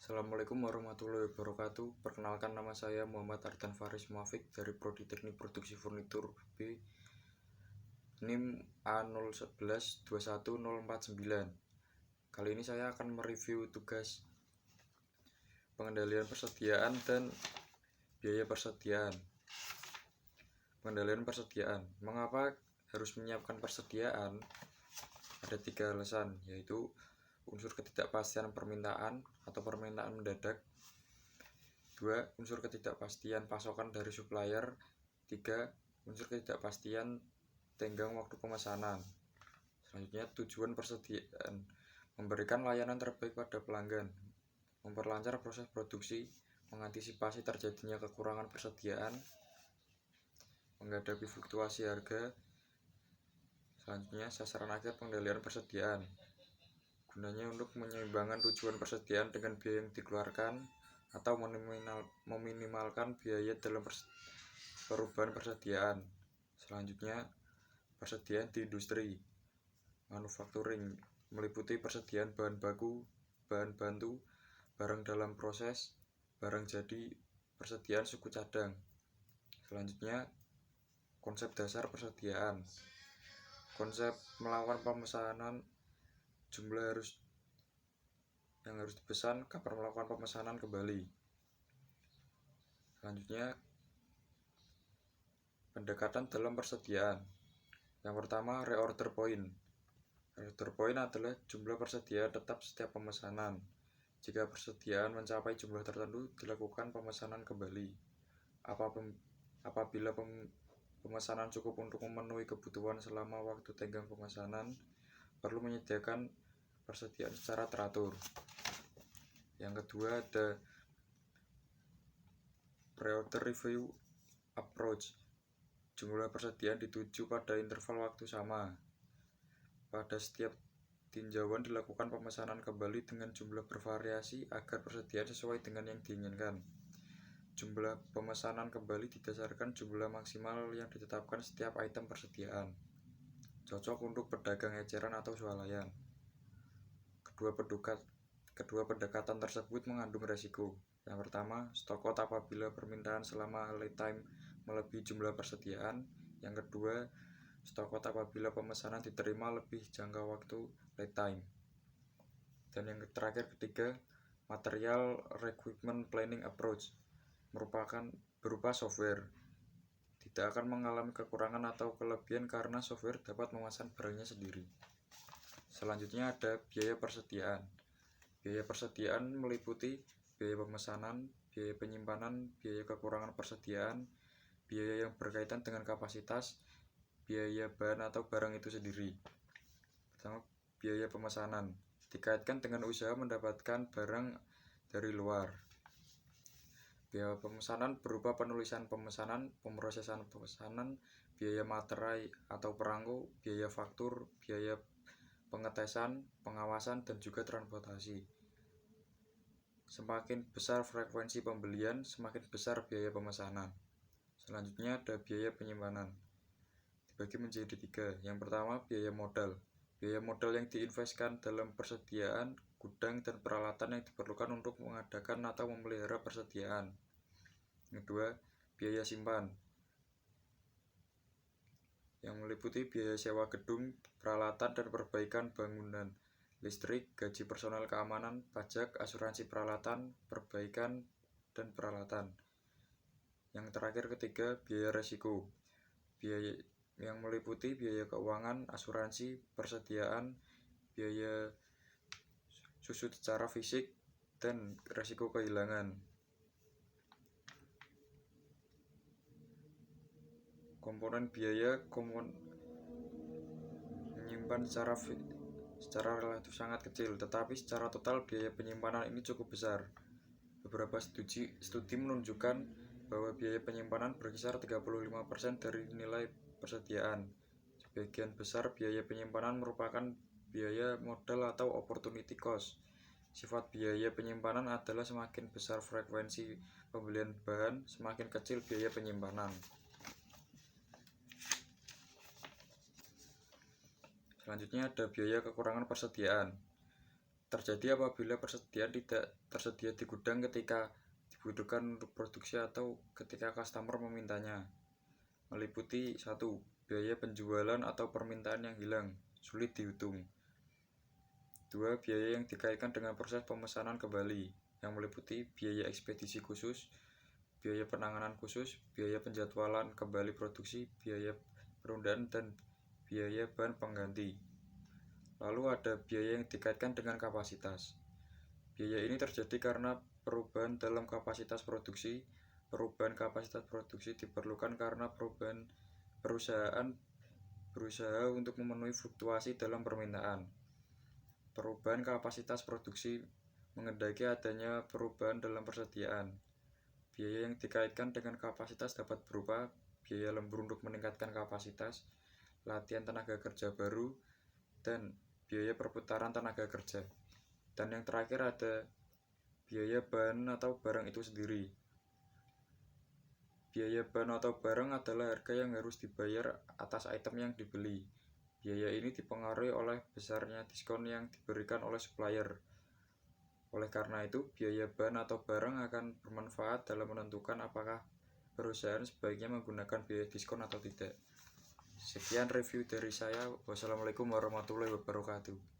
Assalamualaikum warahmatullahi wabarakatuh. Perkenalkan, nama saya Muhammad Ardan Faris Muafiq dari Prodi Teknik Produksi Furnitur B, NIM A01121049. Kali ini saya akan mereview tugas pengendalian persediaan dan biaya persediaan. Pengendalian persediaan. Mengapa harus menyiapkan persediaan? Ada 3 alasan, yaitu unsur ketidakpastian permintaan atau permintaan mendadak. 2. Unsur ketidakpastian pasokan dari supplier. 3. Unsur ketidakpastian tenggang waktu pemesanan. Selanjutnya, tujuan persediaan: memberikan layanan terbaik pada pelanggan, memperlancar proses produksi, mengantisipasi terjadinya kekurangan persediaan, menghadapi fluktuasi harga. Selanjutnya, sasaran akhir pengendalian persediaan. Gunanya untuk menyeimbangkan tujuan persediaan dengan biaya yang dikeluarkan atau meminimalkan biaya dalam perubahan persediaan. Selanjutnya, persediaan di industri manufacturing meliputi persediaan bahan baku, bahan bantu, barang dalam proses, barang jadi, persediaan suku cadang. Selanjutnya, konsep dasar persediaan. Konsep melakukan pemesanan, jumlah yang harus dipesan, kapan melakukan pemesanan kembali. Selanjutnya, pendekatan dalam persediaan. Yang pertama, reorder point. Reorder point adalah jumlah persediaan tetap setiap pemesanan. Jika persediaan mencapai jumlah tertentu, dilakukan pemesanan kembali. Apabila pemesanan cukup untuk memenuhi kebutuhan selama waktu tenggang pemesanan, perlu menyediakan persediaan secara teratur. Yang kedua, ada pre-order review approach. Jumlah persediaan dituju pada interval waktu sama. Pada setiap tinjauan dilakukan pemesanan kembali dengan jumlah bervariasi agar persediaan sesuai dengan yang diinginkan. Jumlah pemesanan kembali didasarkan jumlah maksimal yang ditetapkan setiap item persediaan. Cocok untuk pedagang eceran atau swalayan. Kedua pendekatan tersebut mengandung resiko. Yang pertama, stok out apabila permintaan selama lead time melebihi jumlah persediaan. Yang kedua, stok out apabila pemesanan diterima lebih jangka waktu lead time. Dan yang terakhir, ketiga, material requirement planning approach berupa software. Tidak akan mengalami kekurangan atau kelebihan karena software dapat memesan barangnya sendiri. Selanjutnya ada biaya persediaan. Biaya persediaan meliputi biaya pemesanan, biaya penyimpanan, biaya kekurangan persediaan, biaya yang berkaitan dengan kapasitas, biaya bahan atau barang itu sendiri. Pertama, biaya pemesanan dikaitkan dengan usaha mendapatkan barang dari luar. Biaya pemesanan berupa penulisan pemesanan, pemrosesan pemesanan, biaya materai atau perangko, biaya faktur, biaya pengetesan, pengawasan, dan juga transportasi. Semakin besar frekuensi pembelian, semakin besar biaya pemesanan. Selanjutnya ada biaya penyimpanan. Dibagi menjadi 3. Yang pertama, biaya modal. Biaya modal yang diinvestkan dalam persediaan, gudang, dan peralatan yang diperlukan untuk mengadakan atau memelihara persediaan. Yang kedua, biaya simpan, yang meliputi biaya sewa gedung, peralatan, dan perbaikan bangunan, listrik, gaji personel keamanan, pajak, asuransi peralatan, perbaikan, dan peralatan. Yang terakhir, ketiga, biaya resiko, biaya yang meliputi biaya keuangan, asuransi, persediaan, biaya susut secara fisik, dan resiko kehilangan. Komponen biaya menyimpan secara relatif sangat kecil, tetapi secara total biaya penyimpanan ini cukup besar. Beberapa studi menunjukkan bahwa biaya penyimpanan berkisar 35% dari nilai persediaan. Sebagian besar biaya penyimpanan merupakan biaya modal atau opportunity cost. Sifat biaya penyimpanan adalah semakin besar frekuensi pembelian bahan, semakin kecil biaya penyimpanan. Selanjutnya ada biaya kekurangan persediaan. terjadi apabila persediaan tidak tersedia di gudang ketika dibutuhkan untuk produksi atau ketika customer memintanya. Meliputi 1. Biaya penjualan atau permintaan yang hilang, sulit dihitung. 2. Biaya yang dikaitkan dengan proses pemesanan kembali, yang meliputi biaya ekspedisi khusus, biaya penanganan khusus, biaya penjadwalan kembali produksi, biaya penundaan, dan biaya bahan pengganti. Lalu ada biaya yang dikaitkan dengan kapasitas. Biaya ini terjadi karena perubahan dalam kapasitas produksi. Perubahan kapasitas produksi diperlukan karena perusahaan berusaha untuk memenuhi fluktuasi dalam permintaan. Perubahan kapasitas produksi menghendaki adanya perubahan dalam persediaan. Biaya yang dikaitkan dengan kapasitas dapat berupa biaya lembur untuk meningkatkan kapasitas, latihan tenaga kerja baru, dan biaya perputaran tenaga kerja. Dan yang terakhir ada biaya bahan atau barang itu sendiri. Biaya bahan atau barang adalah harga yang harus dibayar atas item yang dibeli. Biaya ini dipengaruhi oleh besarnya diskon yang diberikan oleh supplier. Oleh karena itu, biaya bahan atau barang akan bermanfaat dalam menentukan apakah perusahaan sebaiknya menggunakan biaya diskon atau tidak. Sekian review dari saya. Wassalamualaikum warahmatullahi wabarakatuh.